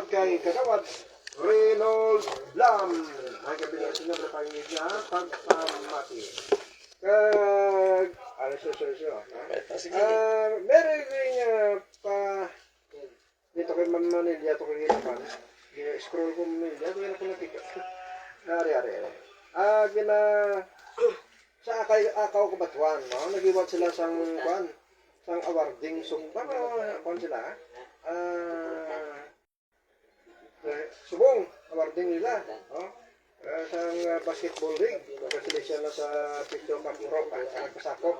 tungkol kay Kagawad Reynolds Lam. Ang kabilang sinabi na pangingid niya, pagpamati. Ano siya? Meron rin pa, dito kay Manilya, ito kay Ginapan. Scroll ko Manilya, ito yung napikat. Ari. Gina, sa akaw kabatuan, no? Nagiwat sila sang kwan, sang awarding sumpa, kwan sila, subong, awarding nila, no? Sang basketball league, kasi sila sa Pito Kapurok, ang nagpasakop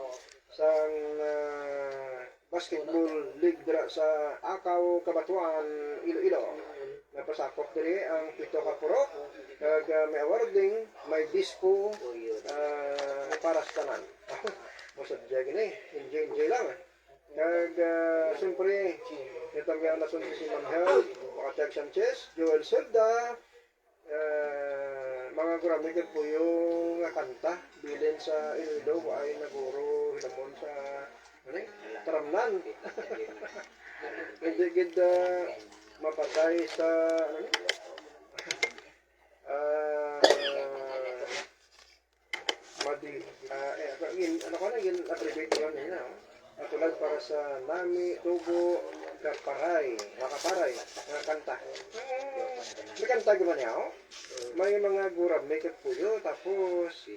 sang basketball league dira sa Akaw Kabatuan, Iloilo. Napasakop diri ang Pito Kapurok, kag may awarding, may disco para sa tanan. Masadya gini, enjoy lang. Kag siyempre, itong yung nasunod si Ma'am Hel, Makatag Sanchez, Joel Selda, mga guramigan po yung kanta bilin sa Iloilo ay naguro hinamon sa taramnan. Hindi gid mapatay sa abbreviate yun na tulad para sa Nami, Tubo, Kaparay, Makaparay, mga kanta. May kanta gaman niya, oh? May mga gurab, may kapuyo, tapos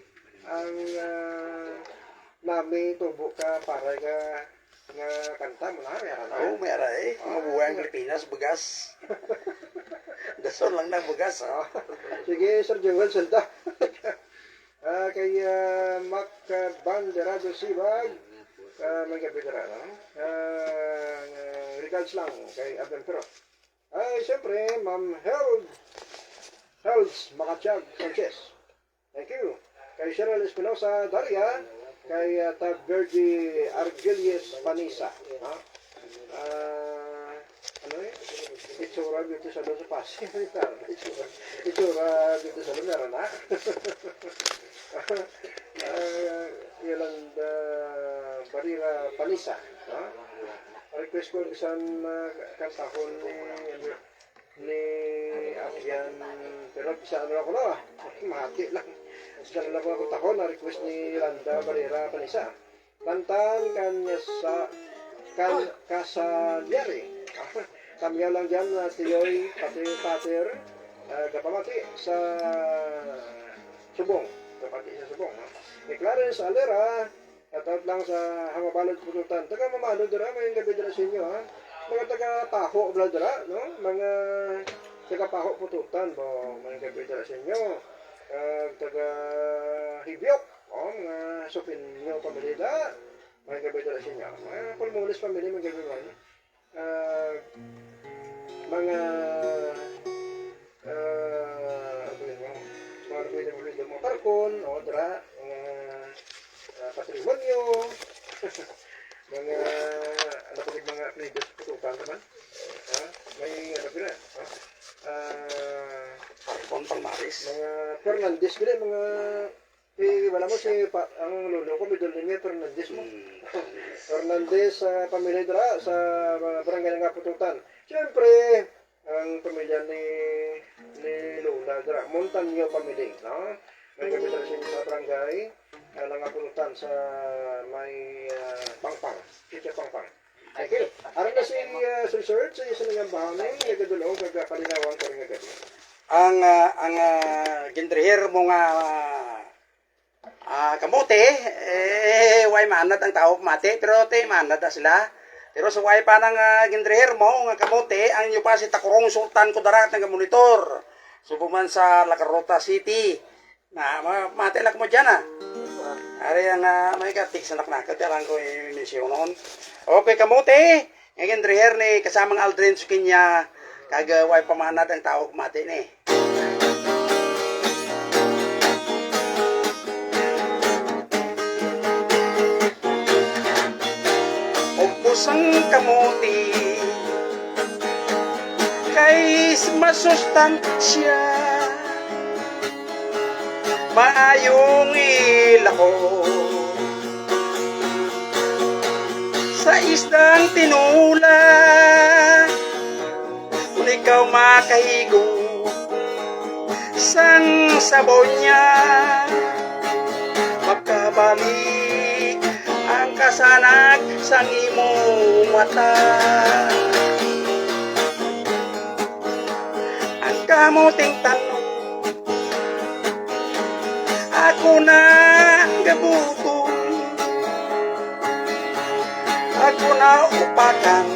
ang Nami, Tubo, Kaparay, nga kanta mo na, meron na. Oo, meron eh. Mabuhay ang Pilipinas, bugas. Dasol lang ng bugas, oh. Sige, Sir Joel, salta. Kay Mac Banderado Sibag, may kapitara, no? Regards lang kay Abel Pero. Siyempre, Ma'am Helds Makatsyag Sanchez. Thank you. Kay Cheryl Espinosa Daria, kay Tagverdi Argelius Panisa. Ano eh? Itsura dito sa doon sa Pasig. Itsura dito sa doon, meron na. Yolanda Barira Panisa. Request ko isang kantahon ni Akian, pero bisa ano ako na, mahati lang. Isa na lang ako tahon na request ni Yolanda Barira Panisa. Kantan kanya sa Kasalyari. Kamya lang dyan na tiyoy pater kapamati sa Subong. Kapati sa Subong. May Clarence Alera, katat lang sa Hamabalod Pututan. Taga Mamalo dira, may gabi dira sa inyo, ha? Mga taga-paho bla dira, no? Mga taga-paho Pututan, bo, may gabi dira sa inyo. Taga-Hibyok, mga Sopinyo pamilya, may gabi dira sa inyo. Mga Pulmulis pamilya, may gabi dira. Mga mga parkon, o dira, patrimonyo, mga mga previous putukan naman. May pila, Parkon, Palmaris. mga Fernandez pila, mga wala mo si ang lolo ko, middle name Fernandez mo. Fernandez sa pamilya dira sa barangay nga Pututan. Siyempre, ang pamilya ni Lola dira, Montaño family, no? May kapitala siya sa barangay, nga Pututan sa may Pangpang, Chicha Pangpang. Okay, aron na si Sir sa isa nga bahanin, nagadulong kagapalinawan ko rin nga gabi. Ang gendriher mo nga kamote, way manad ang tao mate, pero te manad na sila. Pero sa way pa ng gendriher mo nga kamote, ang inyo pa si Takurong Sultan Kudarat ng monitor. Subuman sa Lacarota City. Na mate lang mo dyan, Ari ang may katik sa naknakat, yaran ko yung misyon noon. Okay, kamote, ang gendriher ni kasamang Aldrin Sukinya, kag way pamanad ang tao mate ni. Pusang kamuti kay masustansya maayong ilako sa isdang tinula ikaw makahigo sang sabaw niya. Magkabalik ang kasanag sang imong mata. Ang kamuting tanong ako na gabuton, ako na upakan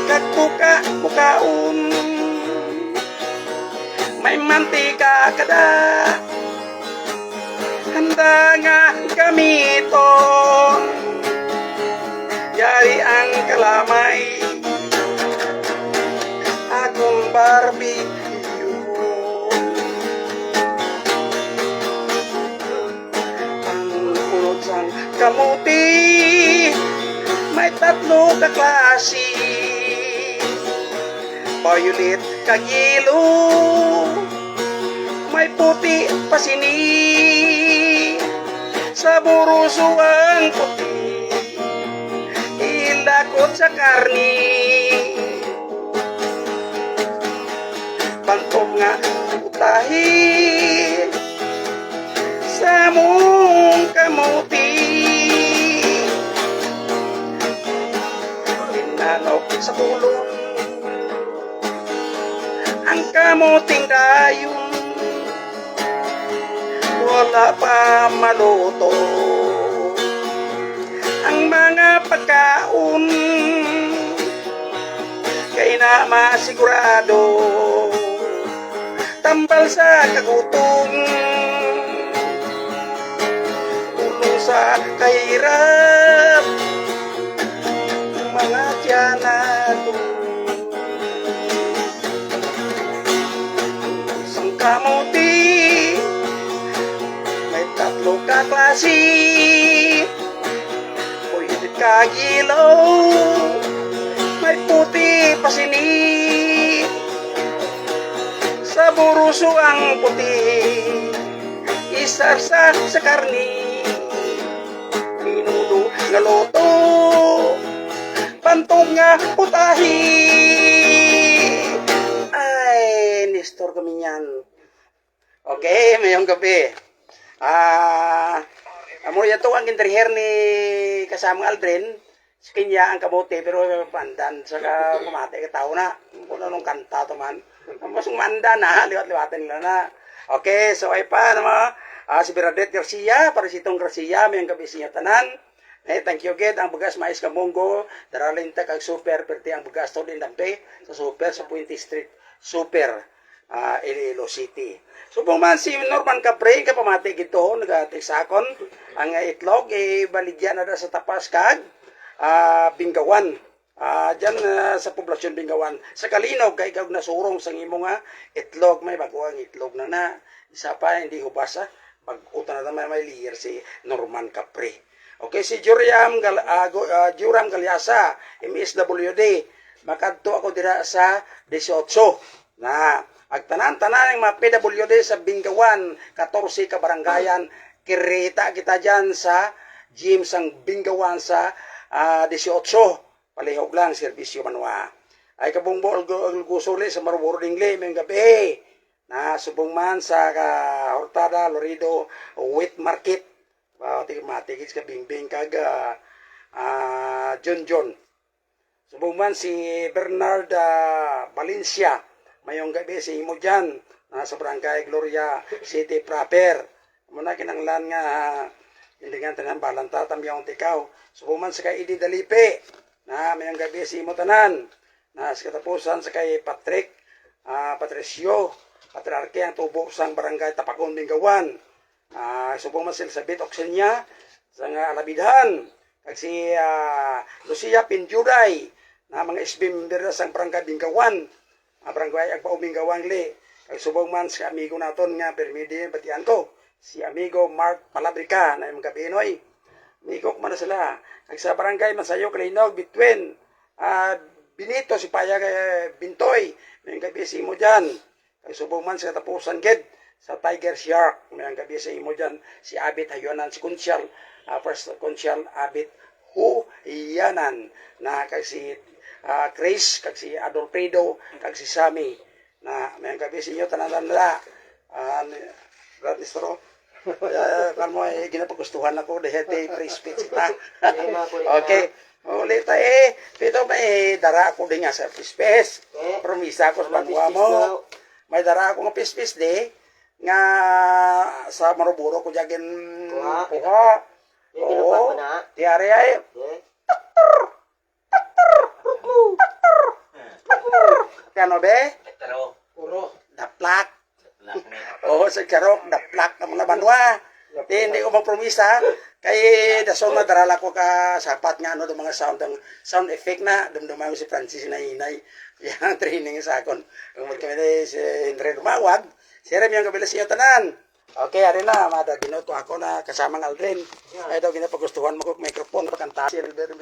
kagbuka-bukaon. May mantika kada handa nga gamiton, yari ang kalamay akong barbecue. Ang unod sang kamuti may tatlo ka klase, violet kag yellow, may puti pa sini. Sa buruso ang puti ilakot sa karni, bantog nga utahi sa mong kamuti. Linanok sa tulong ang kamuting dayon, wala pa maluto ang mga pagkaon, kay na masigurado tambal sa kagutom, ulo sa kahirap mga tiyanado. Isang kamuti may tatlo ka klase, pwede kagilaw, may puti pa sini. Sa buruso ang puti isarsa sa karni, minudo nga loto pantog nga putahi. Ay, Nestor kami yan. Okay, mayong gabi. Amo yato ang gintriher ni kasamang Aldrin, sa kanya ang kamote, pero pandan sa kumate ka tao na. Kung anong kanta to man. Masong manda na, liwat-liwatan nila na. Okay, so ay pa naman, si Bernadette Garcia, para si Tong Garcia, mayong gabi siya tanan. Thank you again. Ang bugas mais kamunggo, daralin ta kag super, perti ang bugas to din dampe, sa super, sa Puente Street, super, Iloilo City. So man si Norman Capre, kapamati gito, nag-teksakon, ang itlog, baligyan na sa tapas kag, Bingawan. Diyan sa poblasyon Bingawan. Sa Kalinog, kay ikaw nasurong sa imo nga itlog, may baguang itlog na. Isa pa, hindi hubasa. Pag-uta na naman may liyer si Norman Capre. Okay, si Joram Galyasa, MSWD. Makadto ako dira sa 18. Na, agtanan-tanan ng mga PWD sa Bingawan, 14 ka barangayan, kirita kita dyan sa gym sang Bingawan sa 18. Palihog lang, serbisyo manwa. Ay kabungbo gusuli sa Marubording Le, may gabi. Na subong man sa Hortada, Lorido, Wheat Market. Matikis ka bingbing kag John. Subong man si Bernard Valencia. Mayong gabi si imo dyan. Sa Barangay Gloria City proper. Muna kinanglan nga hindi nga tanan balanta tamyaw tikaw. Subong man sa kay Idi Dalipe. Mayong gabi si imo tanan. Sa katapusan sa kay Patricio Patriarke ang tubo sang Barangay Tapakon Bingawan. Subong man si Elizabeth Oxenia sa nga Alabidhan. Kag si Lucia Pinjuday na mga SB member sang Barangay Bingawan. Barangay Agpao Bingawan Le. Kag subong man si amigo naton nga permidi batian ko. Si amigo Mark Palabrica na yung kabinoy. Amigo ko man na sila. Kag sa Barangay Masayo Kalinog between Benito si Paya Bintoy. May gabi si imo dyan. Kag subong man sa tapusan ged sa Tiger Shark. May gabi sa imo dyan si Abit Hayuanan si Kunsyal. First Kunsyal Abit Huyanan na kag si Chris, kag si Adolfredo, kag si Sammy. Na may gabi sa inyo, tanan-tanda. Brad Nistro, kan mo, ginapagustuhan ako, dahil free speech kita. Okay. Ulit dito may dara ako din nga sa pispes. Promisa ko sa banwa mo. May dara ako nga pispes di. Nga sa Maruburo ko jagin puha. Oo. Tiyari ay. Kano be? Daplak. Oo, sa karok, daplak na mga banwa. Hindi ko magpromisa. Kay dason na darala ko ka sapat nga ano do mga sound effect na dumduman ko si Francis na inay yang training sa akon kung kami si Henry Dumawag si Rem yung kabila siya tanan. Okay, ari na mada ginoto ako na kasama ng Aldrin. Ay daw ginapagustuhan mo ko microphone pa kanta si Albert.